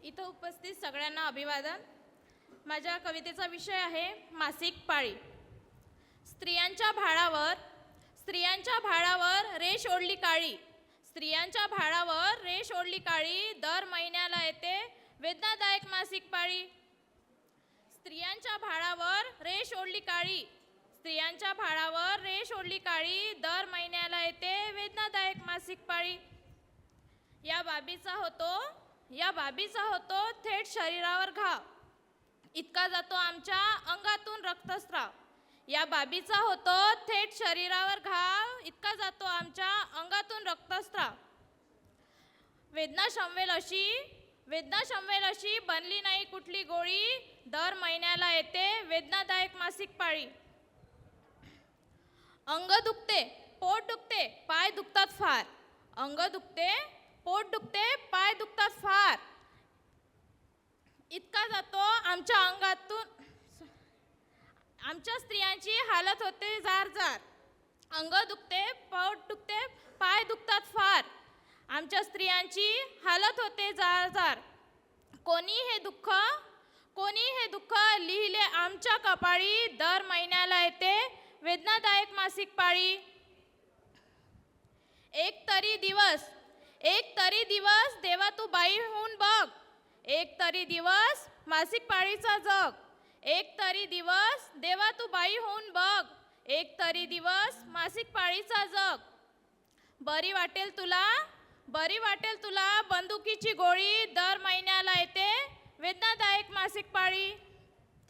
इथं उपस्थित सगळ्यांना अभिवादन। माझ्या कवितेचा विषय आहे मासिक पाळी। स्त्रियांच्या भाळावर रेष ओढली काळी, स्त्रियांच्या भाळावर रेष ओढली काळी, दर महिन्याला येते वेदनादायक मासिक पाळी। स्त्रियांच्या भाळावर रेष ओढली काळी, स्त्रियांच्या भाळावर रेष ओढली काळी, दर महिन्याला येते वेदनादायक मासिक पाळी। या बाबीचा होतो थेट शरीरावर घाव, इतका जातो आमच्या अंगातून रक्तस्राव। या बाबीचा होतो थेट शरीरावर घाव, इतका जातो आमच्या अंगातून रक्तस्राव। वेदना शमवेल अशी बनली नाही कुठली गोळी, दर महिन्याला येते वेदनादायक मासिक पाळी। अंग दुखते, पोट दुखते, पाय दुखतात फार, अंग दुखते, पोट दुखते, पाय दुखतात फार, इतका जातो आमच्या अंगातून, आमच्या स्त्रियांची हालत होते जार जार। अंग दुखते, पोट दुखते, पाय दुखतात फार, आमच्या स्त्रियांची हालत होते जार जार। कोणी हे दुःख लिहिले आमच्या कपाळी, दर महिन्याला येते वेदनादायक मासिक पाळी। एक तरी दिवस देवा तू बाई होऊन बघ, एक तरी दिवस मासिक पाळीचा जग, एक तरी दिवस देवा तू बाई होऊन बघ, एक तरी दिवस मासिक पाळीचा जग। बरी वाटेल तुला बंदुकीची गोळी, दर महिन्याला येते वेदनादायक मासिक पाळी।